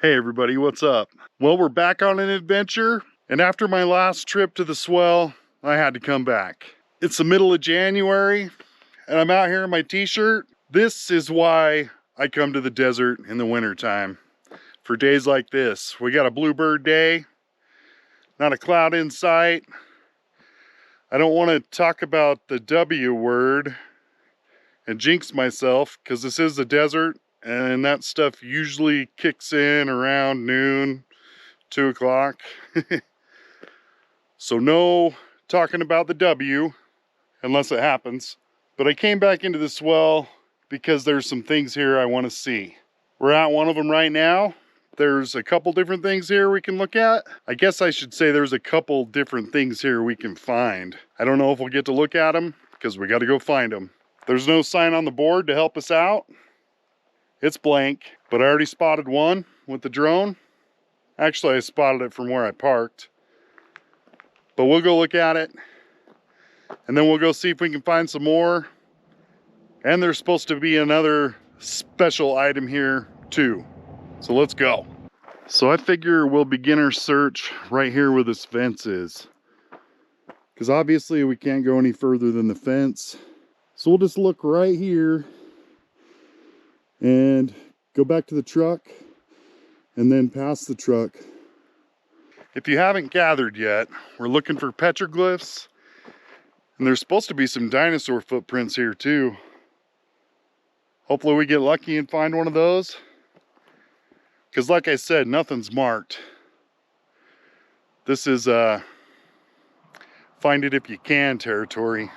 Hey everybody, what's up? Well, we're back on an adventure, and after my last trip to the swell, I had to come back. It's the middle of January, and I'm out here in my t-shirt. This is why I come to the desert in the winter time. For days like this, we got a bluebird day, not a cloud in sight. I don't want to talk about the W word and jinx myself, because this is the desert, and that stuff usually kicks in around noon, 2 o'clock. So no talking about the W unless it happens. But I came back into the swell because there's some things here I want to see. We're at one of them right now. There's a couple different things here we can look at. I guess I should say there's a couple different things here we can find. I don't know if we'll get to look at them because we got to go find them. There's no sign on the board to help us out. It's blank, but I already spotted one with the drone. Actually, I spotted it from where I parked. But we'll go look at it, and then we'll go see if we can find some more. And there's supposed to be another special item here too. So let's go. So I figure we'll begin our search right here where this fence is, because obviously we can't go any further than the fence. So we'll just look right here and go back to the truck and then past the truck. If you haven't gathered yet, we're looking for petroglyphs, and there's supposed to be some dinosaur footprints here too. Hopefully we get lucky and find one of those, because like I said, nothing's marked. This is find it if you can territory.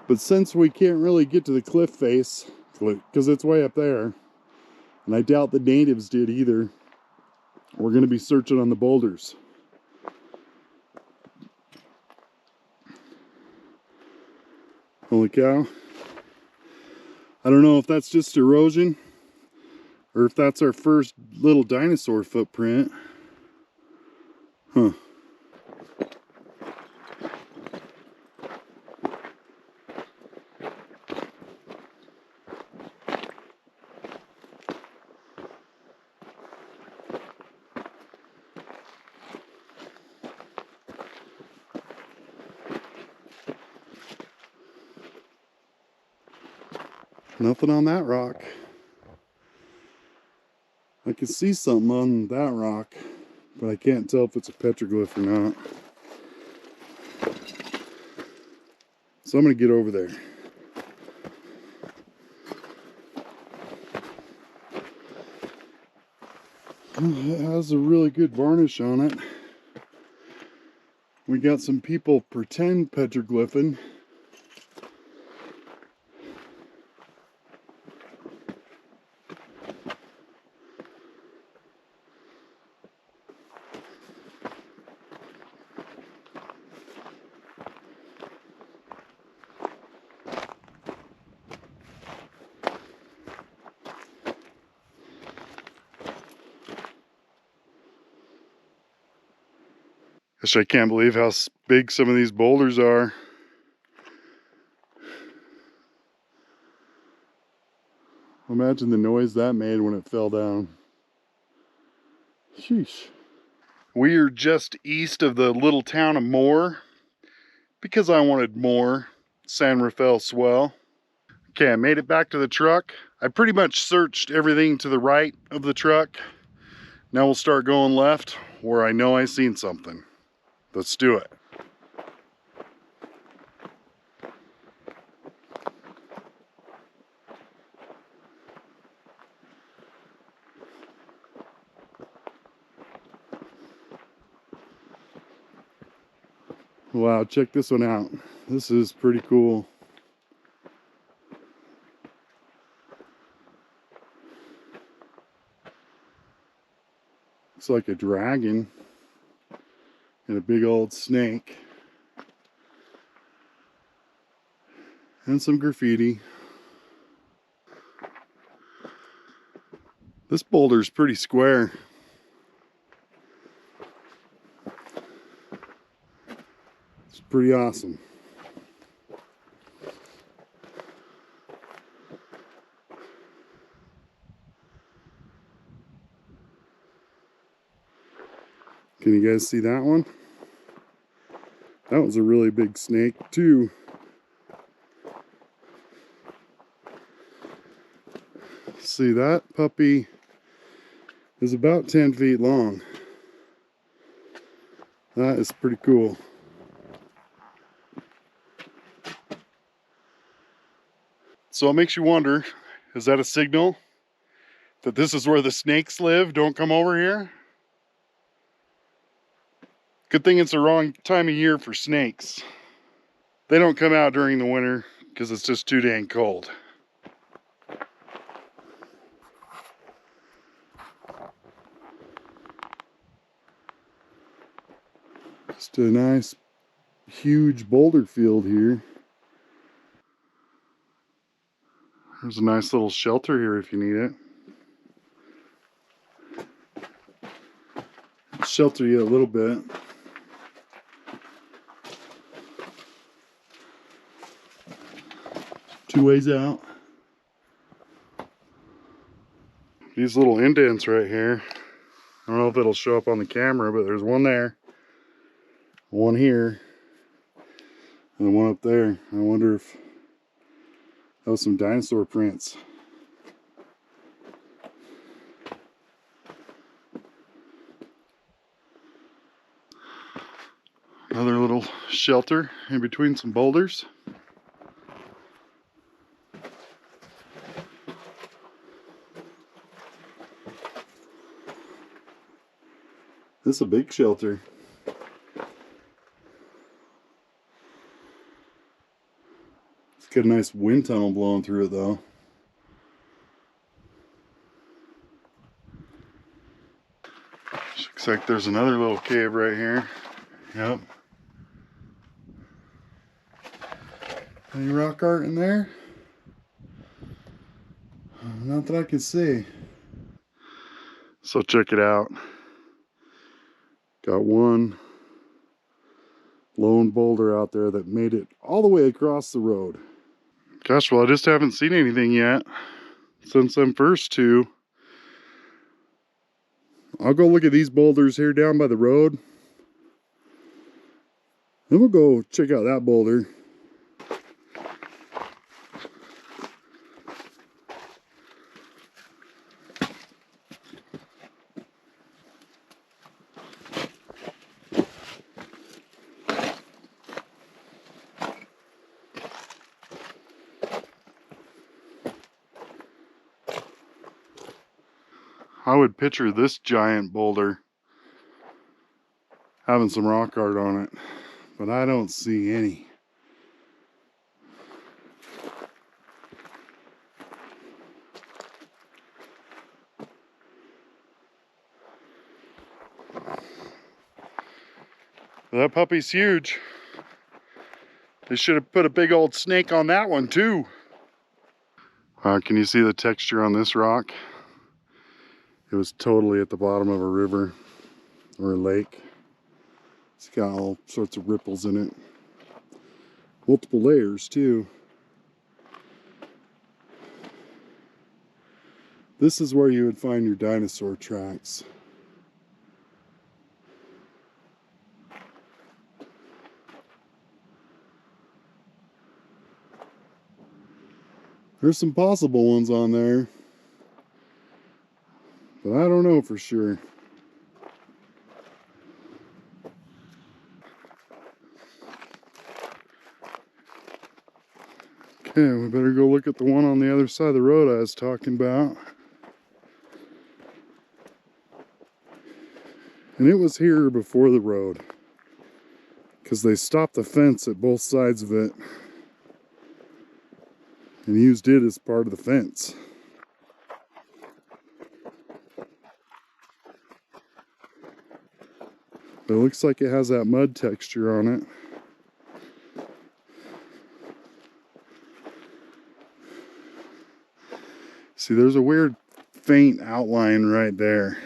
But since we can't really get to the cliff face, because it's way up there, and I doubt the natives did either, we're going to be searching on the boulders. Holy cow. I don't know if that's just erosion or if that's our first little dinosaur footprint. Huh. Nothing on that rock. I can see something on that rock, but I can't tell if it's a petroglyph or not. So I'm going to get over there. Oh, it has a really good varnish on it. We got some people pretend petroglyphing. Gosh, I can't believe how big some of these boulders are. Imagine the noise that made when it fell down. Sheesh. We are just east of the little town of Moore, because I wanted more. San Rafael Swell. Okay, I made it back to the truck. I pretty much searched everything to the right of the truck. Now we'll start going left where I know I seen something. Let's do it. Wow, check this one out. This is pretty cool. Looks like a dragon and a big old snake. And some graffiti. This boulder's pretty square. It's pretty awesome. Can you guys see that one? That was a really big snake too. See, that puppy is about 10 feet long. That is pretty cool. So it makes you wonder, is that a signal that this is where the snakes live? Don't come over here? Good thing it's the wrong time of year for snakes. They don't come out during the winter because it's just too dang cold. Just a nice, huge boulder field here. There's a nice little shelter here if you need it. Shelter you a little bit. Two ways out. These little indents right here. I don't know if it'll show up on the camera, but there's one there, one here, and one up there. I wonder if that was some dinosaur prints. Another little shelter in between some boulders. This is a big shelter. It's got a nice wind tunnel blowing through it though. Looks like there's another little cave right here. Yep. Any rock art in there? Not that I can see. So check it out. Got one lone boulder out there that made it all the way across the road. Gosh, well, I just haven't seen anything yet since them first two. I'll go look at these boulders here down by the road. Then we'll go check out that boulder. I would picture this giant boulder having some rock art on it, but I don't see any. That puppy's huge. They should have put a big old snake on that one too. Can you see the texture on this rock? It was totally at the bottom of a river or a lake. It's got all sorts of ripples in it. Multiple layers too. This is where you would find your dinosaur tracks. There's some possible ones on there, but I don't know for sure. Okay, we better go look at the one on the other side of the road I was talking about. And it was here before the road, because they stopped the fence at both sides of it and used it as part of the fence. But it looks like it has that mud texture on it. See, there's a weird faint outline right there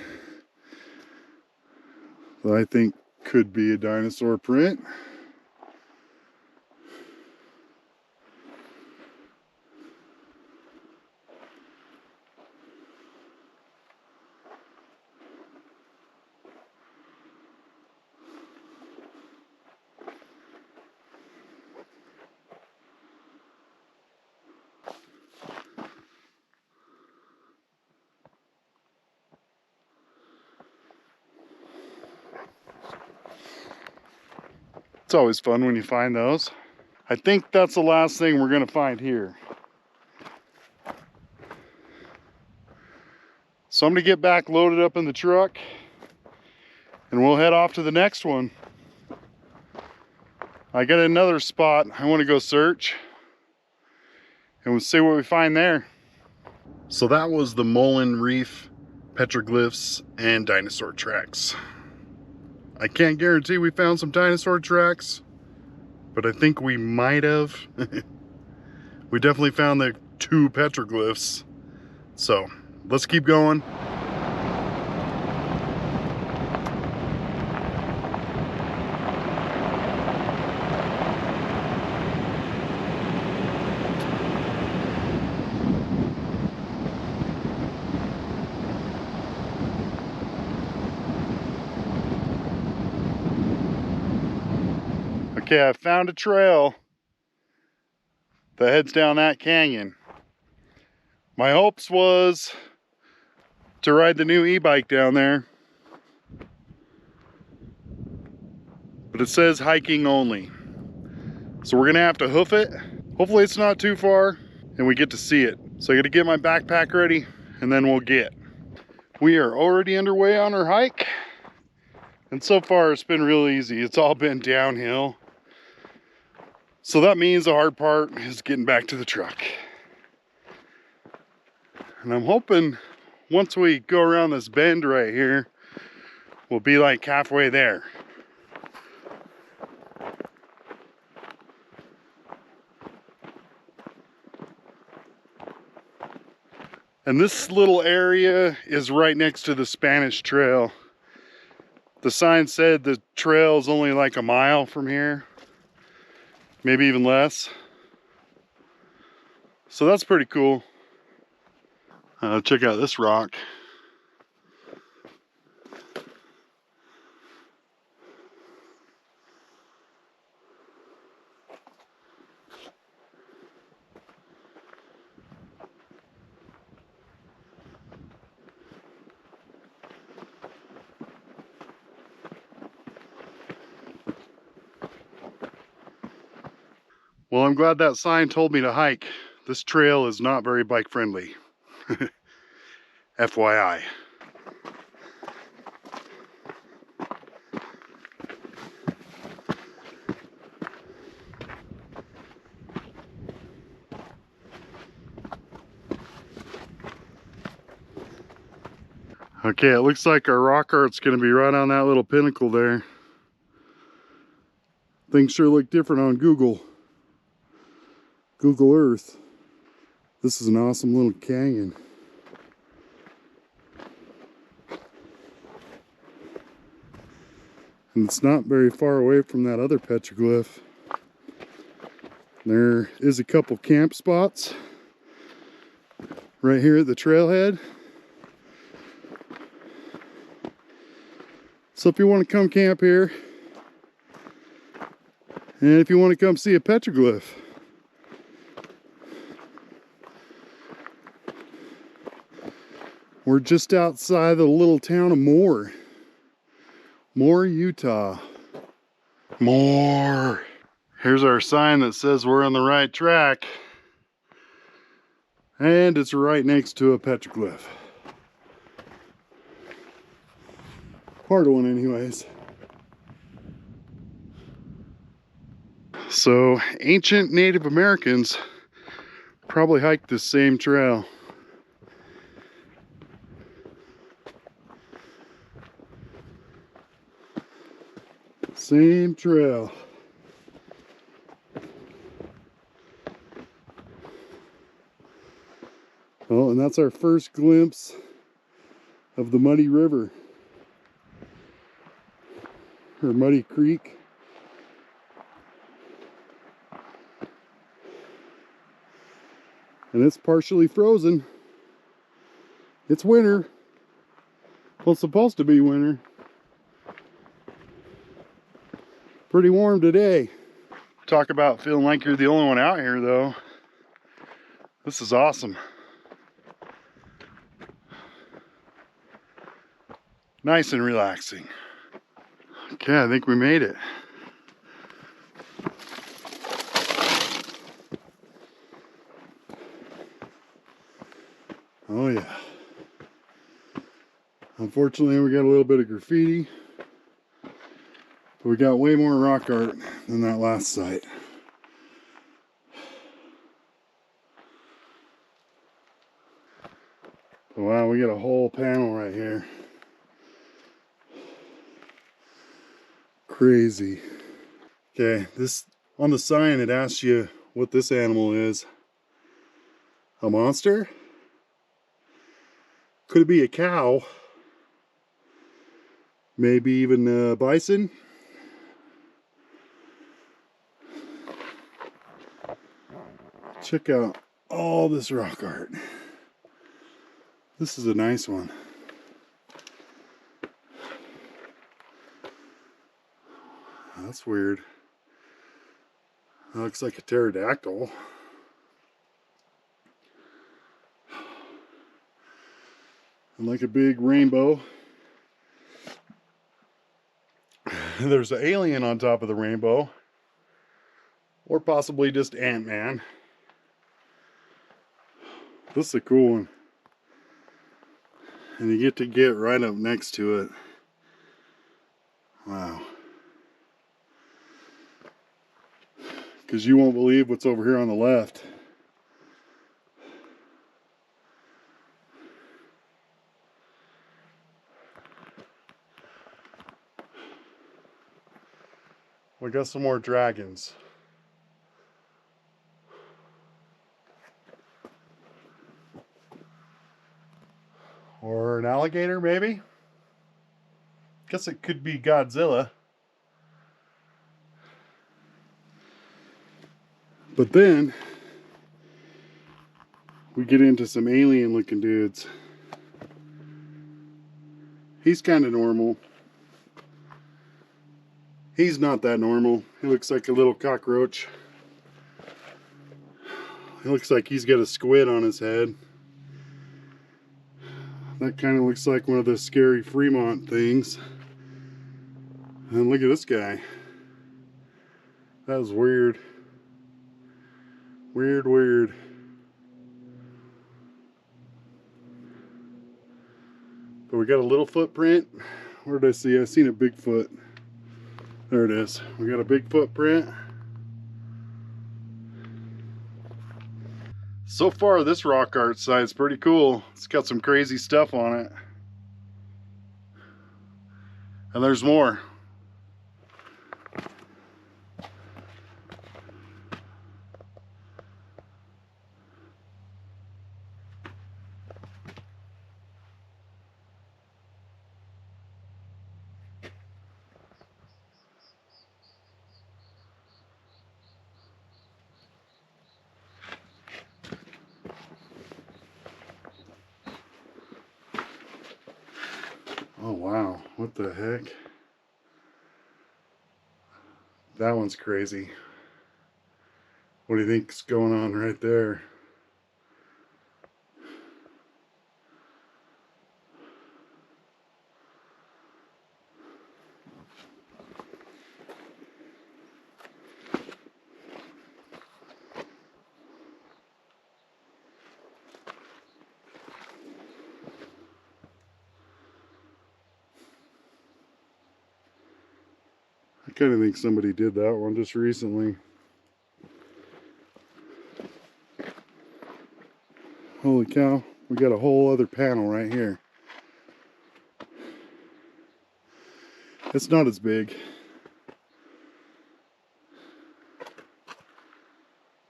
that I think could be a dinosaur print. It's always fun when you find those. I think that's the last thing we're gonna find here. So I'm gonna get back loaded up in the truck and we'll head off to the next one. I got another spot I want to go search and we'll see what we find there. So that was the Mullen Reef petroglyphs and dinosaur tracks. I can't guarantee we found some dinosaur tracks, but I think we might have. We definitely found the 2 petroglyphs. So let's keep going. Okay, I found a trail that heads down that canyon. My hopes was to ride the new e-bike down there, but it says hiking only. So we're gonna have to hoof it. Hopefully it's not too far and we get to see it. So I gotta get my backpack ready and then we'll get. We are already underway on our hike. And so far it's been real easy. It's all been downhill. So that means the hard part is getting back to the truck. And I'm hoping once we go around this bend right here, we'll be like halfway there. And this little area is right next to the Spanish Trail. The sign said the trail is only like a mile from here, maybe even less. So that's pretty cool. Check out this rock. Well, I'm glad that sign told me to hike. This trail is not very bike friendly. FYI. Okay, it looks like our rock art's gonna be right on that little pinnacle there. Things sure look different on Google Earth. This is an awesome little canyon. And it's not very far away from that other petroglyph. There is a couple camp spots right here at the trailhead. So if you want to come camp here, and if you want to come see a petroglyph, we're just outside the little town of Moore, Utah. Moore. Here's our sign that says we're on the right track. And it's right next to a petroglyph. Part of one anyways. So ancient Native Americans probably hiked this same trail. Same trail. Oh, and that's our first glimpse of the Muddy River, or Muddy Creek. And it's partially frozen. It's winter. Well, it's supposed to be winter. Pretty warm today. Talk about feeling like you're the only one out here though. This is awesome. Nice and relaxing. Okay, I think we made it. Oh yeah. Unfortunately, we got a little bit of graffiti, but we got way more rock art than that last site. Oh, wow, we got a whole panel right here. Crazy. Okay, this on the sign it asks you what this animal is. A monster? Could it be a cow? Maybe even a bison? Check out all this rock art. This is a nice one. That's weird. That looks like a pterodactyl. And like a big rainbow. There's an alien on top of the rainbow. Or possibly just Ant-Man. This is a cool one. And you get to get right up next to it. Wow. Because you won't believe what's over here on the left. We got some more dragons. Or an alligator, maybe? Guess it could be Godzilla. But then we get into some alien looking dudes. He's kind of normal. He's not that normal. He looks like a little cockroach. He looks like he's got a squid on his head. That kind of looks like one of the scary Fremont things. And look at this guy. That was weird. Weird. But we got a little footprint. Where did I see? I seen a Bigfoot. There it is. We got a big footprint. So far, this rock art site's pretty cool. It's got some crazy stuff on it. And there's more. Oh wow, what the heck? That one's crazy. What do you think's going on right there? I kind of think somebody did that one just recently. Holy cow, we got a whole other panel right here. It's not as big,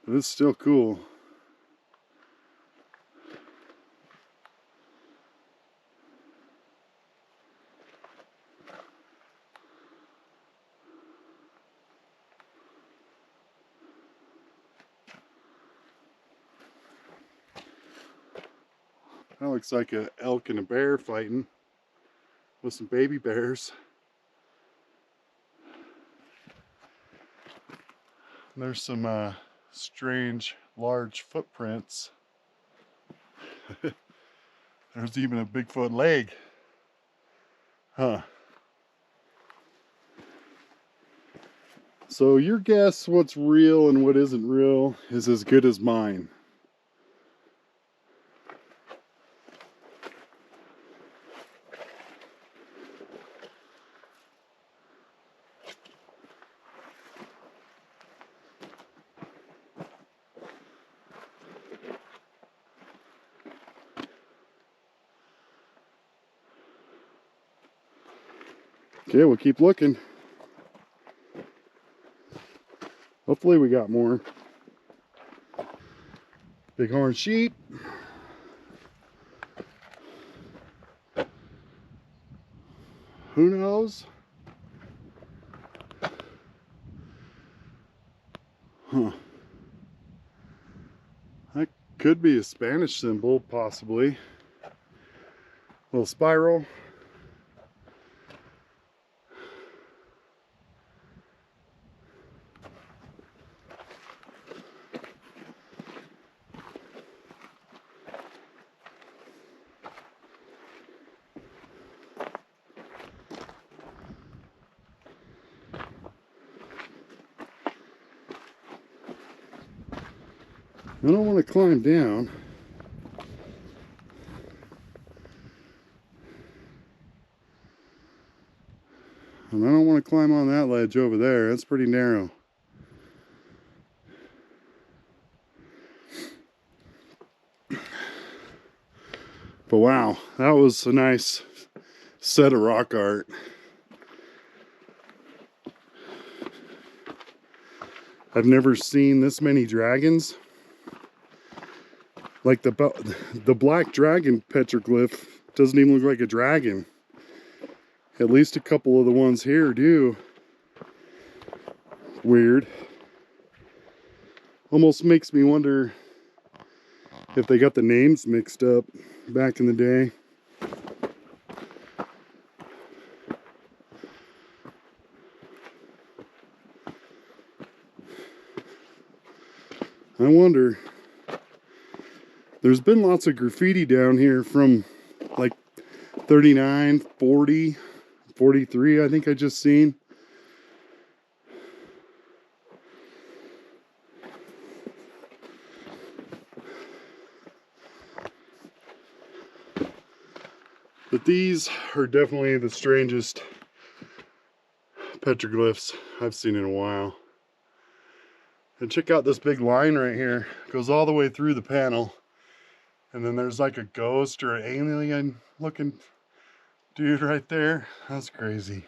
but it's still cool. That looks like an elk and a bear fighting with some baby bears. And there's some strange large footprints. There's even a Bigfoot leg. Huh. So your guess what's real and what isn't real is as good as mine. Okay, we'll keep looking. Hopefully we got more. Bighorn sheep. Who knows? Huh. That could be a Spanish symbol, possibly. Little spiral. I don't want to climb down. And I don't want to climb on that ledge over there. That's pretty narrow. But wow, that was a nice set of rock art. I've never seen this many dragons. Like the black dragon petroglyph doesn't even look like a dragon. At least a couple of the ones here do. Weird. Almost makes me wonder if they got the names mixed up back in the day. I wonder. There's been lots of graffiti down here from like 39, 40, 43, I think I just seen. But these are definitely the strangest petroglyphs I've seen in a while. And check out this big line right here. It goes all the way through the panel. And then there's like a ghost or an alien looking dude right there. That's crazy.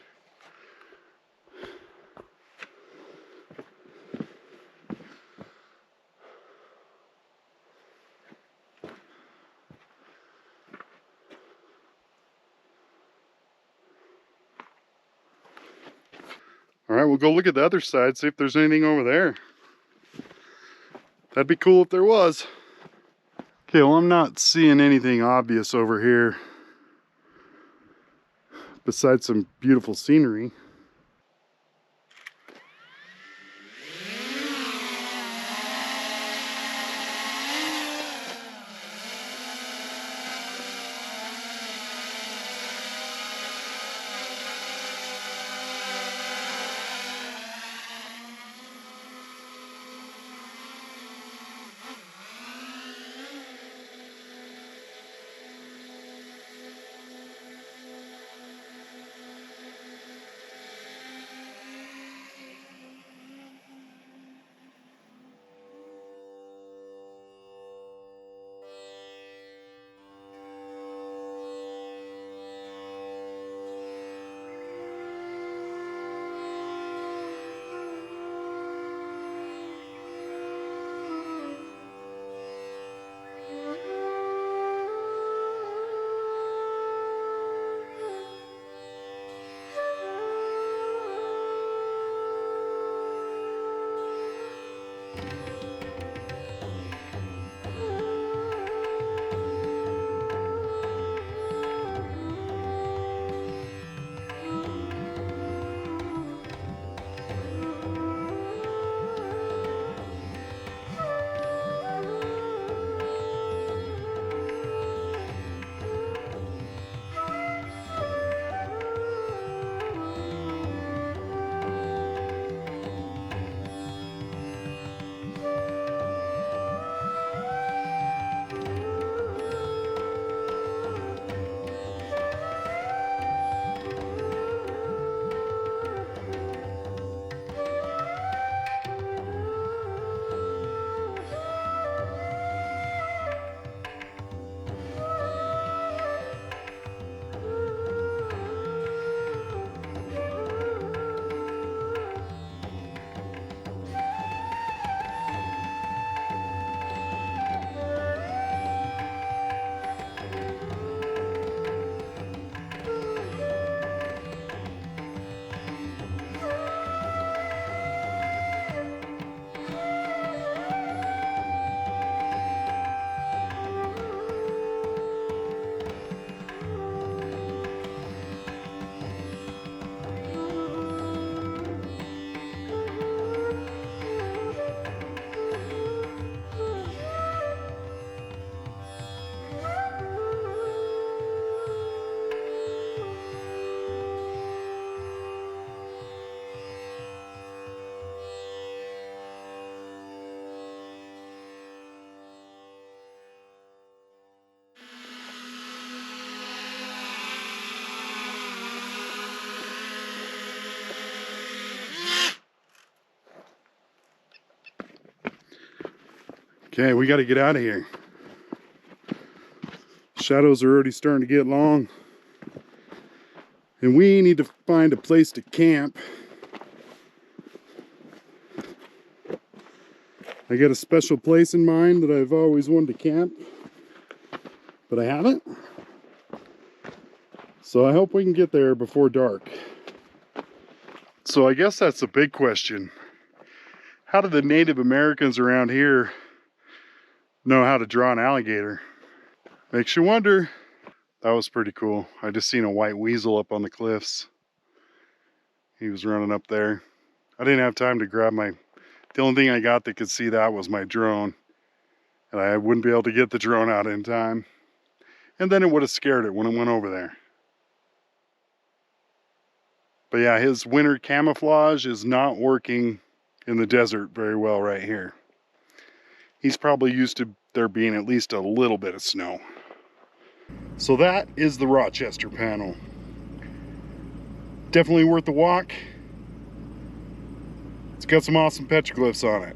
All right, we'll go look at the other side, see if there's anything over there. That'd be cool if there was. Okay, well, I'm not seeing anything obvious over here besides some beautiful scenery. Okay, we got to get out of here. Shadows are already starting to get long. And we need to find a place to camp. I got a special place in mind that I've always wanted to camp, but I haven't. So I hope we can get there before dark. So I guess that's the big question. How did the Native Americans around here know how to draw an alligator? Makes you wonder. That was pretty cool. I just seen a white weasel up on the cliffs. He was running up there. I didn't have time to grab the only thing I got that could see that was my drone. And I wouldn't be able to get the drone out in time. And then it would have scared it when it went over there. But yeah, his winter camouflage is not working in the desert very well right here. He's probably used to there being at least a little bit of snow. So that is the Rochester panel. Definitely worth the walk. It's got some awesome petroglyphs on it.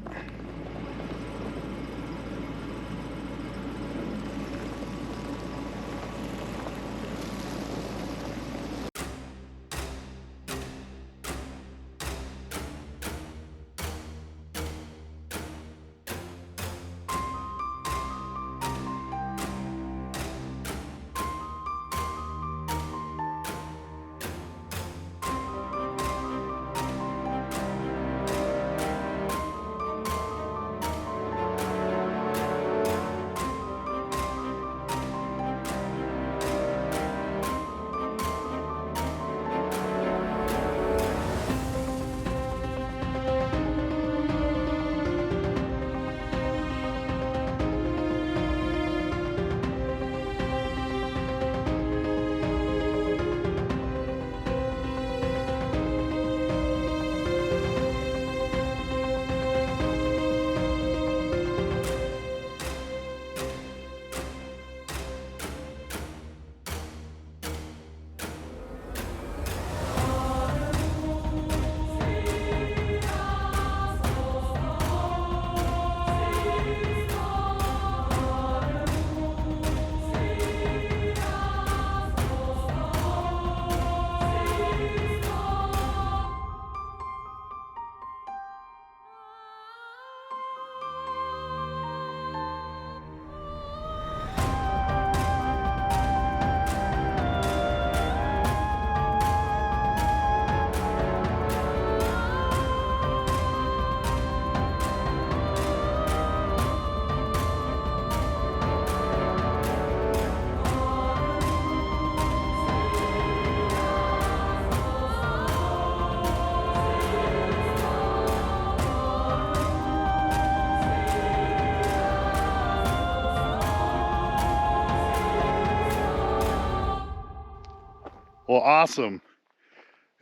Well, awesome.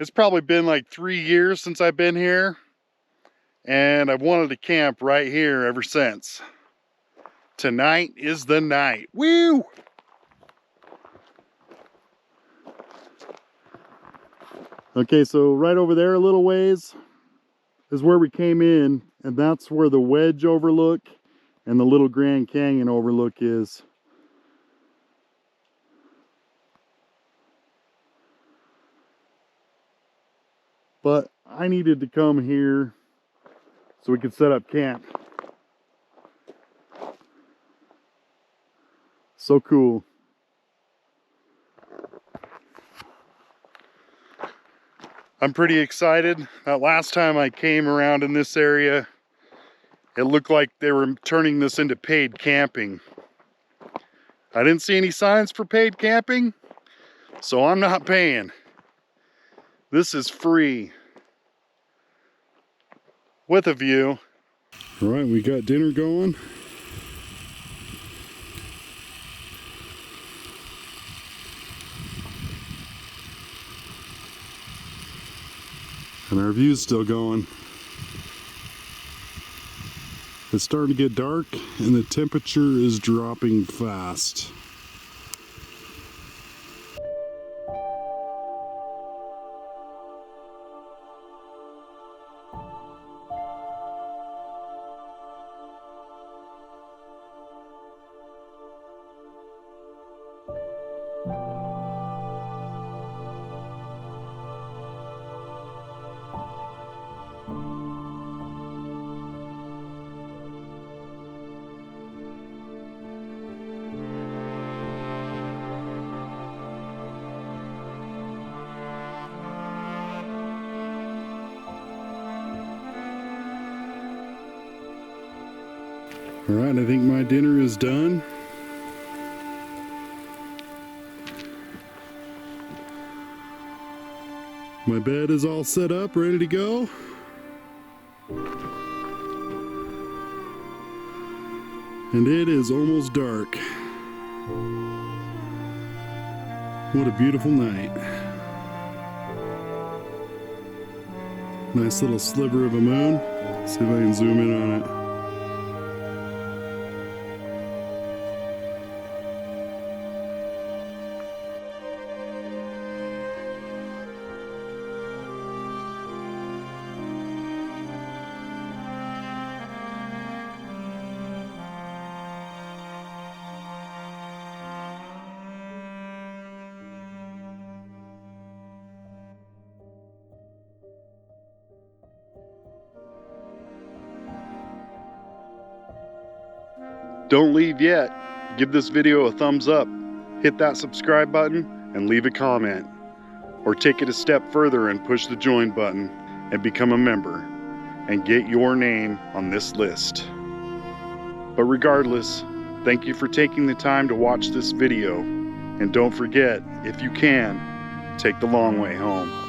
It's probably been like 3 years since I've been here, and I've wanted to camp right here ever since. Tonight is the night. Woo! Okay, so right over there a little ways is where we came in, and that's where the Wedge overlook and the Little Grand Canyon overlook is. But I needed to come here so we could set up camp. So cool. I'm pretty excited. That last time I came around in this area, it looked like they were turning this into paid camping. I didn't see any signs for paid camping, so I'm not paying. This is free. With a view. All right, we got dinner going. And our view's still going. It's starting to get dark and the temperature is dropping fast. All right, I think my dinner is done. My bed is all set up, ready to go. And it is almost dark. What a beautiful night. Nice little sliver of a moon. See if I can zoom in on it. Don't leave yet. Give this video a thumbs up, hit that subscribe button, and leave a comment. Or take it a step further and push the join button and become a member and get your name on this list. But regardless, thank you for taking the time to watch this video. And don't forget, if you can, take the long way home.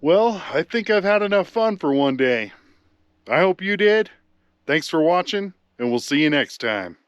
Well, I think I've had enough fun for one day. I hope you did. Thanks for watching, and we'll see you next time.